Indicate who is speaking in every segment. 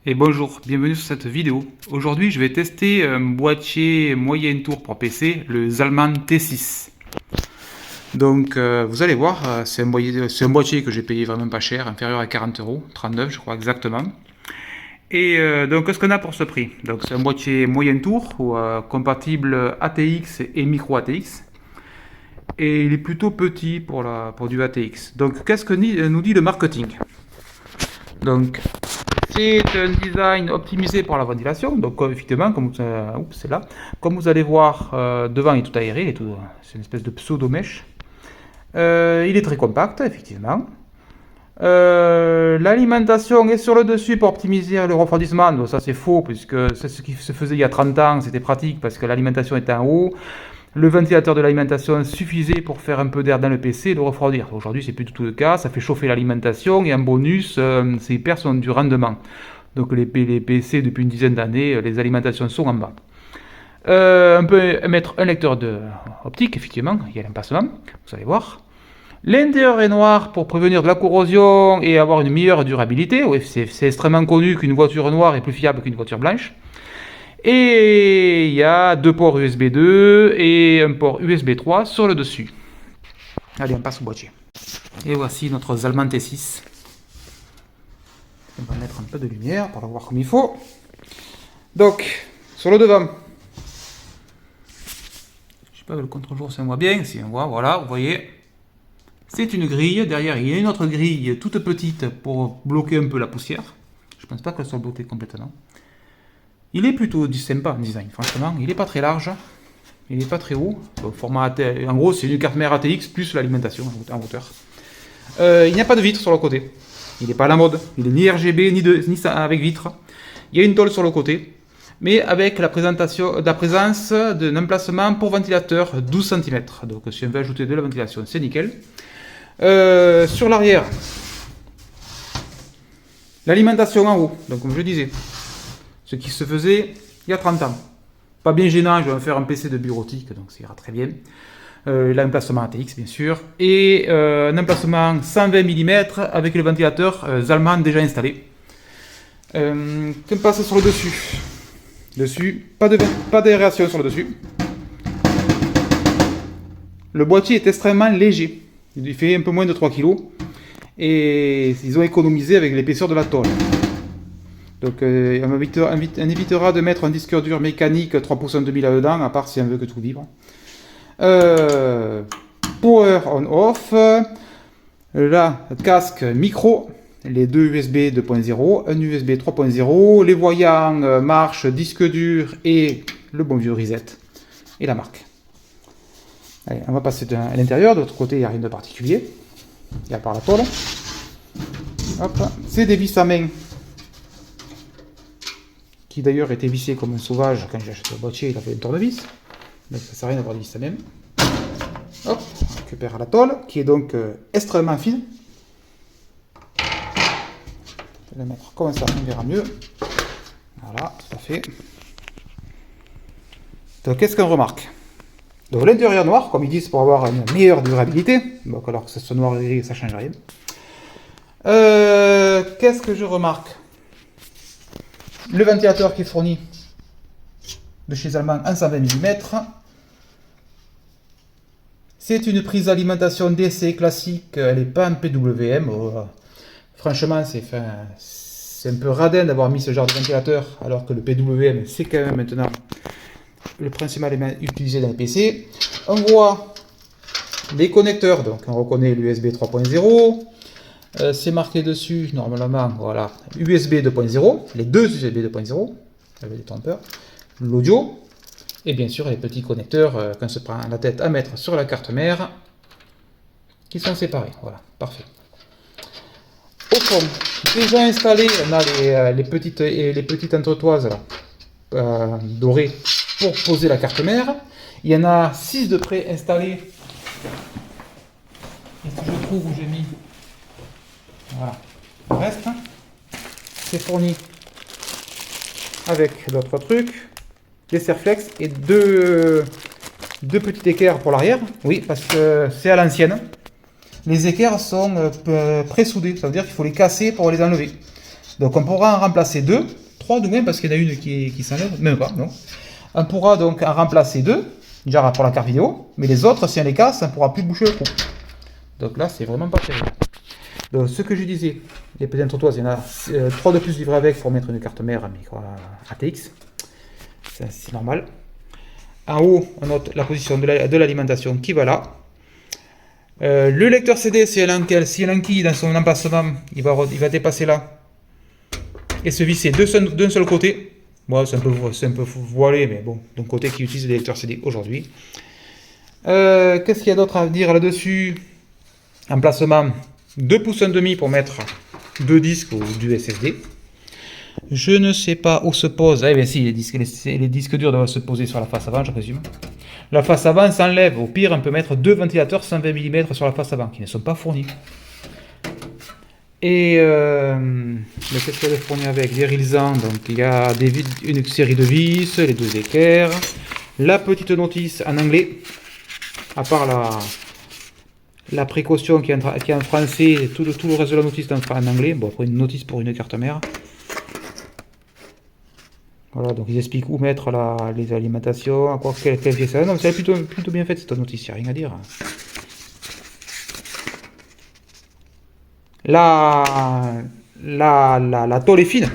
Speaker 1: Et bonjour, bienvenue sur cette vidéo. Aujourd'hui, je vais tester un boîtier moyen tour pour PC, le Zalman T6. Donc, vous allez voir, c'est un boîtier que j'ai payé vraiment pas cher, inférieur à 40 euros, 39 je crois exactement. Et donc, qu'est-ce qu'on a pour ce prix? Donc, c'est un boîtier moyen tour, compatible ATX et micro ATX. Et il est plutôt petit pour du ATX. Donc, qu'est-ce que nous dit le marketing? Donc, c'est un design optimisé pour la ventilation. Donc, effectivement, c'est là. Comme vous allez voir, devant il est tout aéré, c'est une espèce de pseudo-mèche. Il est très compact, effectivement. L'alimentation est sur le dessus pour optimiser le refroidissement. Donc, ça, c'est faux, puisque c'est ce qui se faisait il y a 30 ans. C'était pratique parce que l'alimentation était en haut. Le ventilateur de l'alimentation suffisait pour faire un peu d'air dans le PC et le refroidir. Aujourd'hui, c'est plus du tout le cas. Ça fait chauffer l'alimentation et en bonus, c'est perd du rendement. Donc les PC, depuis une dizaine d'années, les alimentations sont en bas. On peut mettre un lecteur optique, effectivement. Il y a l'emplacement, vous allez voir. L'intérieur est noir pour prévenir de la corrosion et avoir une meilleure durabilité. Oui, c'est extrêmement connu qu'une voiture noire est plus fiable qu'une voiture blanche. Et il y a deux ports USB 2 et un port USB 3 sur le dessus. Allez, on passe au boîtier. Et voici notre Zalman T6. On va mettre un peu de lumière pour le voir comme il faut. Donc, sur le devant, je sais pas, le contre-jour ça voit bien. Si on voit, voilà, vous voyez, c'est une grille. Derrière, il y a une autre grille toute petite pour bloquer un peu la poussière. Je pense pas qu'elle soit bloquée complètement. Il est plutôt sympa en design, franchement. Il n'est pas très large, il n'est pas très haut. En gros, c'est une carte mère ATX plus l'alimentation en hauteur. Il n'y a pas de vitre sur le côté. Il n'est pas à la mode. Il n'est ni RGB ni avec vitre. Il y a une tôle sur le côté, mais avec la présence d'un emplacement pour ventilateur 12 cm. Donc, si on veut ajouter de la ventilation, c'est nickel. Sur l'arrière, l'alimentation en haut. Donc, comme je le disais. Ce qui se faisait il y a 30 ans. Pas bien gênant, je vais faire un PC de bureautique, donc ça ira très bien. L'emplacement ATX, bien sûr. Et un emplacement 120 mm avec le ventilateur Zalman déjà installé. Qu'on passe sur le dessus. Dessus, pas d'aération sur le dessus. Le boîtier est extrêmement léger. Il fait un peu moins de 3 kg. Et ils ont économisé avec l'épaisseur de la tôle. Donc on évitera de mettre un disque dur mécanique 3 pouces en demi là-dedans, à part si on veut que tout vibre. Power on-off. Là, casque micro. Les deux USB 2.0, un USB 3.0, les voyants, marche, disque dur et le bon vieux reset. Et la marque. Allez, on va passer à l'intérieur. De l'autre côté, il n'y a rien de particulier. Il y a par la tôle. Hop, c'est des vis à main. Qui d'ailleurs était vissé comme un sauvage quand j'ai acheté le boîtier, il a fait une tournevis. Donc ça sert à rien d'avoir des vis à même. Hop, on récupère la tôle, qui est donc extrêmement fine. Je vais la mettre comme ça, on verra mieux. Voilà, tout à fait. Donc qu'est-ce qu'on remarque? Donc l'intérieur noir, comme ils disent, pour avoir une meilleure durabilité. Donc alors que ce soit noir et gris, ça ne change rien. Qu'est-ce que je remarque? Le ventilateur qui est fourni de chez Zalman en 120 mm. C'est une prise d'alimentation DC classique, elle n'est pas en PWM. Franchement, c'est un peu radin d'avoir mis ce genre de ventilateur, alors que le PWM, c'est quand même maintenant le principal élément utilisé dans les PC. On voit les connecteurs, donc on reconnaît l'USB 3.0. C'est marqué dessus, normalement, voilà, USB 2.0, les deux USB 2.0, avec des trompeurs, l'audio, et bien sûr les petits connecteurs qu'on se prend la tête à mettre sur la carte mère, qui sont séparés, voilà, parfait. Au fond, déjà installé, on a les petites entretoises là, dorées pour poser la carte mère. Il y en a 6 de près installés. Est-ce que je trouve où j'ai mis? Voilà, le reste, c'est fourni avec d'autres trucs, des serflex et deux petits équerres pour l'arrière. Oui, parce que c'est à l'ancienne. Les équerres sont pré-soudés, ça veut dire qu'il faut les casser pour les enlever. Donc on pourra en remplacer 2, 3 de moins parce qu'il y en a une qui s'enlève, même pas, non. On pourra donc en remplacer 2, déjà pour la carte vidéo, mais les autres, si on les casse, on ne pourra plus boucher le trou. Donc là, c'est vraiment pas terrible. Donc ce que je disais, les petites trottoises, il y en a 3 de plus livrés avec pour mettre une carte mère micro ATX. C'est normal. En haut, on note la position de l'alimentation qui va là. Le lecteur CD, si il enquille dans son emplacement, il va dépasser là et se visser d'un seul côté. Bon, c'est un peu voilé, mais bon, d'un côté qui utilise les lecteurs CD aujourd'hui. Qu'est-ce qu'il y a d'autre à dire là-dessus? Emplacement 2 pouces 1/2 pour mettre 2 disques ou du SSD. Je ne sais pas où se pose. Eh bien si, les disques durs doivent se poser sur la face avant, je présume. La face avant s'enlève. Au pire, on peut mettre 2 ventilateurs 120 mm sur la face avant, qui ne sont pas fournis. Et qu'est-ce qu'il y a de fourni avec? Des réalisants. Donc il y a une série de vis, les 2 équerres, la petite notice en anglais, à part la précaution qui est en français, tout le reste de la notice est en anglais. Bon, après une notice pour une carte mère. Voilà, donc ils expliquent où mettre les alimentations, à quoi quelle pièce. Non, c'est plutôt bien fait cette notice, il n'y a rien à dire. La tôle est fine,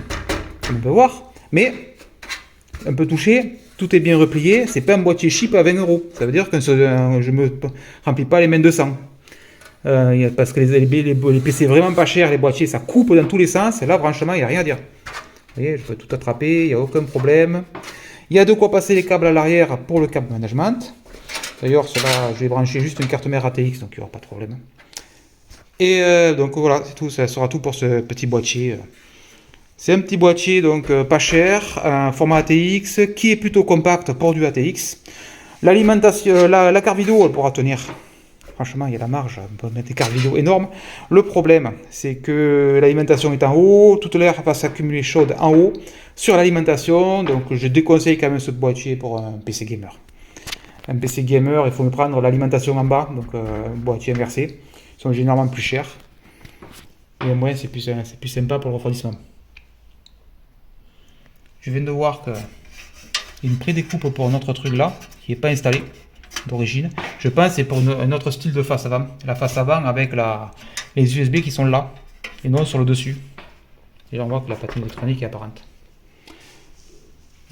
Speaker 1: comme on peut voir, mais un peu touché, tout est bien replié, c'est pas un boîtier cheap à 20 €. Ça veut dire que je ne me remplis pas les mains de sang. Parce que les PC vraiment pas chers, les boîtiers, ça coupe dans tous les sens, et là, franchement, il n'y a rien à dire. Vous voyez, je peux tout attraper, il n'y a aucun problème. Il y a de quoi passer les câbles à l'arrière pour le câble management. D'ailleurs, cela, je vais brancher juste une carte mère ATX, donc il n'y aura pas de problème. Et donc voilà, c'est tout, ça sera tout pour ce petit boîtier. C'est un petit boîtier donc pas cher, un format ATX qui est plutôt compact pour du ATX. L'alimentation, la carte vidéo, elle pourra tenir. Franchement, il y a la marge, on peut mettre des cartes vidéo énormes. Le problème, c'est que l'alimentation est en haut, toute l'air va s'accumuler chaude en haut sur l'alimentation. Donc je déconseille quand même ce boîtier pour un PC gamer. Un PC gamer, il faut me prendre l'alimentation en bas, donc un boîtier inversé. Ils sont généralement plus chers. Et au moins, c'est plus sympa pour le refroidissement. Je viens de voir qu'il y a une prédécoupe pour notre truc là, qui n'est pas installé d'origine. Je pense que c'est pour un autre style de face avant. La face avant avec les USB qui sont là, et non sur le dessus. Et là, on voit que la patine électronique est apparente.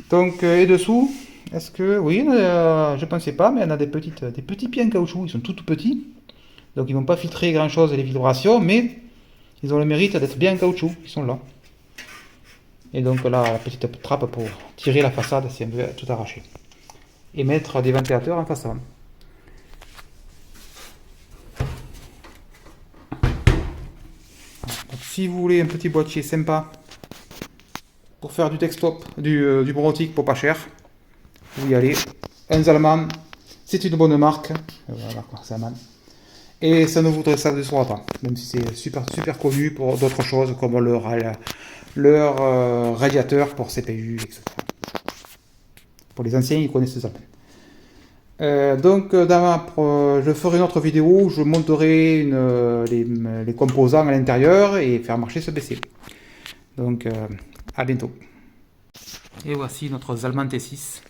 Speaker 1: Donc, et dessous, est-ce que... Oui, je ne pensais pas, mais on a des petits pieds en caoutchouc. Ils sont tout petits. Donc, ils ne vont pas filtrer grand-chose les vibrations, mais ils ont le mérite d'être bien en caoutchouc. Ils sont là. Et donc là, la petite trappe pour tirer la façade si on veut tout arracher. Et mettre des ventilateurs en face avant. Donc, si vous voulez un petit boîtier sympa pour faire du desktop, du bureautique pour pas cher, vous y allez. Un Zalman, c'est une bonne marque. Voilà quoi, Zalman. Et ça ne vous déçoit pas, même si c'est super connu pour d'autres choses comme leur radiateur pour CPU, etc. Pour les anciens, ils connaissent ça. Donc, je ferai une autre vidéo où je monterai les composants à l'intérieur et faire marcher ce PC. Donc, à bientôt. Et voici notre Zalman T6.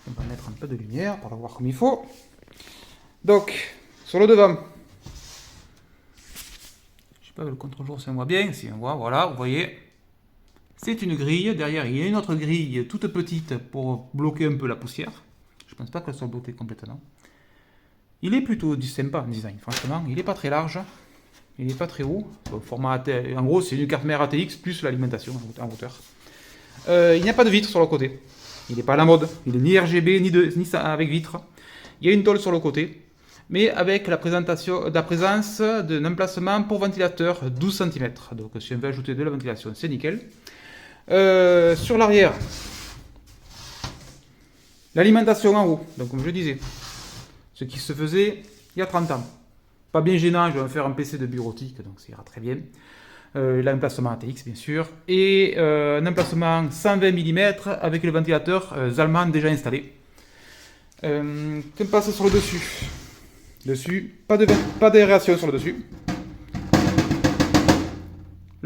Speaker 1: On va mettre un peu de lumière pour la voir comme il faut. Donc, sur le devant, je sais pas, le contre-jour, ça me voit bien. Si on voit, voilà, vous voyez, c'est une grille. Derrière, il y a une autre grille toute petite pour bloquer un peu la poussière. Je pense pas qu'elle soit bloquée complètement. Il est plutôt sympa en design, franchement. Il n'est pas très large, il n'est pas très haut. Format en gros, c'est une carte mère ATX plus l'alimentation en hauteur. Il n'y a pas de vitre sur le côté. Il n'est pas à la mode. Il n'est ni RGB ni avec vitre. Il y a une tôle sur le côté, mais avec la présence d'un emplacement pour ventilateur 12 cm. Donc si on veut ajouter de la ventilation, c'est nickel. Sur l'arrière, l'alimentation en haut, donc comme je disais, ce qui se faisait il y a 30 ans. Pas bien gênant, je vais faire un PC de bureautique, donc ça ira très bien. L'emplacement ATX bien sûr, et un emplacement 120 mm avec le ventilateur Zalman déjà installé. Que passe sur le dessus, pas d'aération sur le dessus.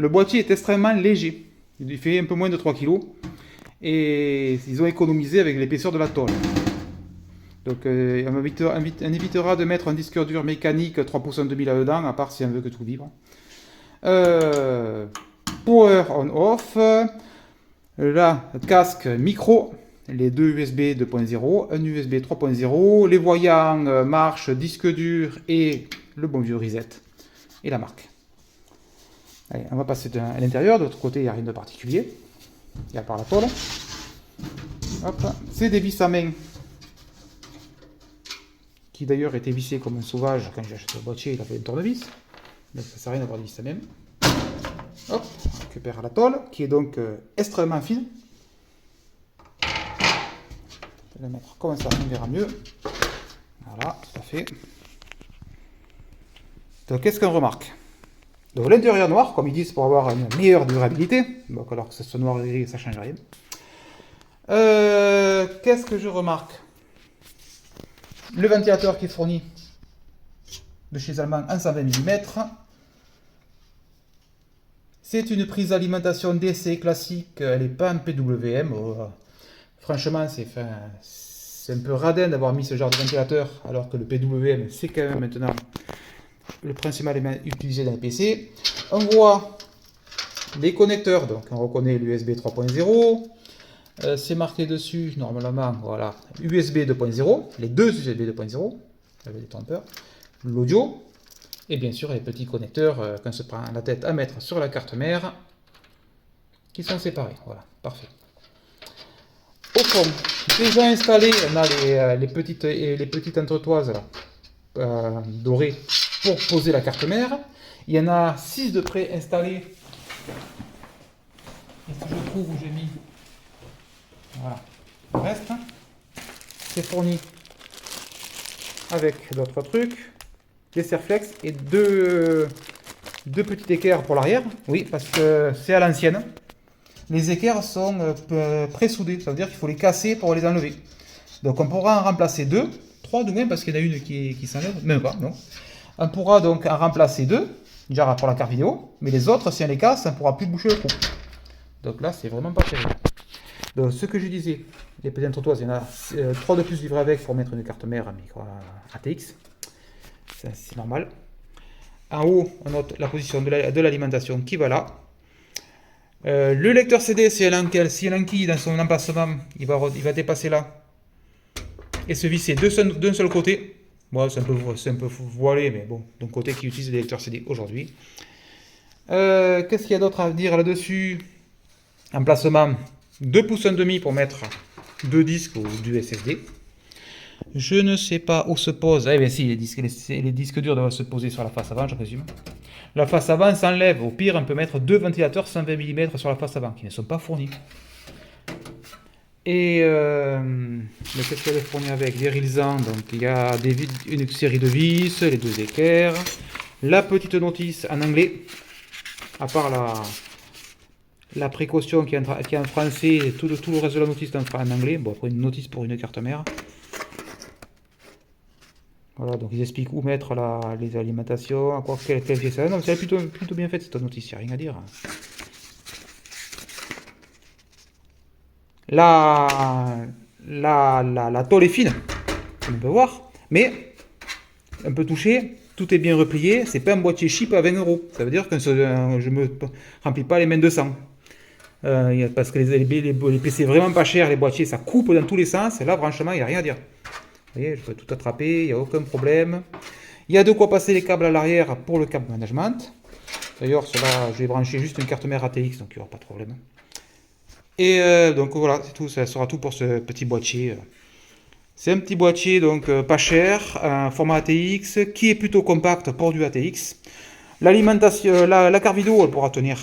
Speaker 1: Le boîtier est extrêmement léger. Il fait un peu moins de 3 kg. Et ils ont économisé avec l'épaisseur de la tôle. Donc on évitera de mettre un disque dur mécanique 3 pouces en 2000 là-dedans, à part si on veut que tout vibre. Power on-off. Là, casque micro. Les deux USB 2.0, un USB 3.0, les voyants, marche, disque dur et le bon vieux reset. Et la marque. Allez, on va passer à l'intérieur. De l'autre côté, il n'y a rien de particulier. Il y a par la tôle. Hop, c'est des vis à main. Qui d'ailleurs était vissé comme un sauvage. Quand j'ai acheté le boîtier, il a fait une tournevis. Donc ça ne sert à rien d'avoir des vis à main. Hop, on récupère la tôle, qui est donc extrêmement fine. Je vais la mettre comme ça, on verra mieux. Voilà, tout à fait. Donc qu'est-ce qu'on remarque? Donc l'intérieur noir, comme ils disent, pour avoir une meilleure durabilité. Donc alors que ce soit noir et gris, ça ne change rien. Qu'est-ce que je remarque? Le ventilateur qui est fourni de chez Allemand en 120 mm. C'est une prise d'alimentation DC classique, elle n'est pas en PWM. Franchement, c'est un peu radin d'avoir mis ce genre de ventilateur, alors que le PWM, c'est quand même maintenant le principal élément utilisé dans les PC. On voit les connecteurs, donc on reconnaît l'USB 3.0. C'est marqué dessus, normalement, voilà, USB 2.0, les deux USB 2.0, avec des trompeurs, l'audio, et bien sûr les petits connecteurs qu'on se prend la tête à mettre sur la carte mère, qui sont séparés. Voilà, parfait. Au fond, déjà installé, on a les petites entretoises là, dorées pour poser la carte mère. Il y en a 6 de près installés. Et si je trouve où j'ai mis, voilà, le reste, c'est fourni avec d'autres trucs, des serflex et deux petits équerres pour l'arrière. Oui, parce que c'est à l'ancienne. Les équerres sont pré-soudés, ça veut dire qu'il faut les casser pour les enlever. Donc on pourra en remplacer 2, 3 de moins parce qu'il y en a une qui s'enlève, même pas, non. On pourra donc en remplacer 2, déjà pour la carte vidéo, mais les autres, si on les casse, on ne pourra plus boucher le trou. Donc là, c'est vraiment pas terrible. Donc ce que je disais, les petites entretoises, il y en a 3 de plus livrés avec pour mettre une carte mère à micro ATX. C'est normal. En haut, on note la position de l'alimentation qui va là. Le lecteur CD, si elle enquille dans son emplacement, il va dépasser là et se visser d'un seul côté. Bon, c'est un peu voilé, mais bon, d'un côté qui utilise les lecteurs CD aujourd'hui. Qu'est-ce qu'il y a d'autre à dire là-dessus? Emplacement 2 pouces et demi pour mettre 2 disques ou du SSD. Je ne sais pas où se pose. Eh bien si, les disques durs doivent se poser sur la face avant, je présume. La face avant s'enlève. Au pire, on peut mettre 2 ventilateurs 120 mm sur la face avant, qui ne sont pas fournis. Et qu'est-ce qu'elle est fournie avec? Des rilsans, donc il y a une série de vis, les 2 équerres, la petite notice en anglais, à part la précaution qui est en français, et tout le reste de la notice est en anglais. Bon, après une notice pour une carte mère. Voilà, donc ils expliquent où mettre les alimentations, à quoi quelle pièce. Non, c'est plutôt bien fait cette notice, il n'y a rien à dire. La tôle est fine, comme on peut voir, mais un peu touché, tout est bien replié, c'est pas un boîtier cheap à 20 €. Ça veut dire que je ne me remplis pas les mains de sang. Parce que les PC vraiment pas chers, les boîtiers ça coupe dans tous les sens, et là franchement il n'y a rien à dire. Vous voyez, je peux tout attraper, il n'y a aucun problème. Il y a de quoi passer les câbles à l'arrière pour le câble management. D'ailleurs, cela, je vais brancher juste une carte mère ATX, donc il n'y aura pas de problème. Et donc voilà, c'est tout, ça sera tout pour ce petit boîtier. C'est un petit boîtier donc pas cher, un format ATX qui est plutôt compact pour du ATX. L'alimentation, la carte vidéo, elle pourra tenir.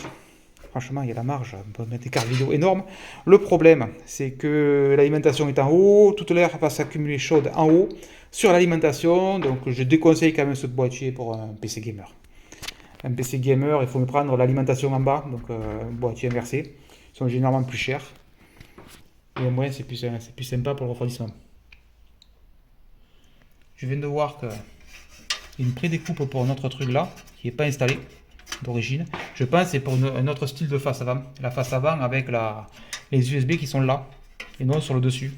Speaker 1: Franchement, il y a la marge, on peut mettre des cartes vidéo énormes. Le problème, c'est que l'alimentation est en haut, toute l'air va s'accumuler chaude en haut sur l'alimentation, donc je déconseille quand même ce boîtier pour un PC gamer. Un PC gamer, il faut me prendre l'alimentation en bas, donc un boîtier inversé. Ils sont généralement plus chers. Et au moins, c'est plus sympa pour le refroidissement. Je viens de voir qu'il y a une prédécoupe pour notre truc là, qui n'est pas installé. d'origine. Je pense que c'est pour un autre style de face avant. La face avant avec les USB qui sont là et non sur le dessus.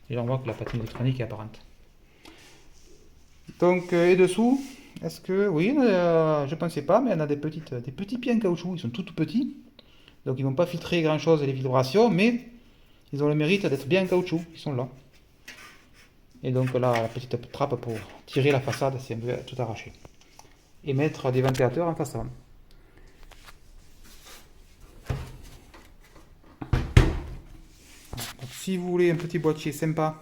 Speaker 1: Et là on voit que la patine électronique est apparente. Donc, et dessous, est-ce que... Oui, je pensais pas, mais on a des petits pieds en caoutchouc. Ils sont tout petits. Donc ils vont pas filtrer grand chose les vibrations, mais ils ont le mérite d'être bien en caoutchouc. Ils sont là. Et donc là, la petite trappe pour tirer la façade, c'est un peu tout arraché. Et mettre des ventilateurs en façade. Donc, si vous voulez un petit boîtier sympa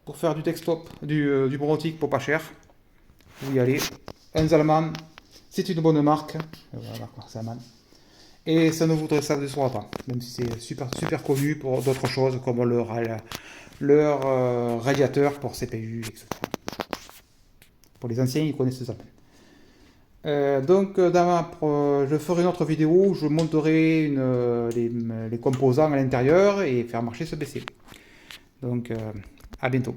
Speaker 1: pour faire du desktop, du bureautique pour pas cher, vous y allez. Un Zalman, c'est une bonne marque. Voilà, Zalman. Et ça ne vous décevra pas, même si c'est super connu pour d'autres choses comme leur radiateur pour CPU, etc. Pour les anciens, ils connaissent ça. Donc, je ferai une autre vidéo où je monterai les composants à l'intérieur et faire marcher ce PC. Donc, à bientôt.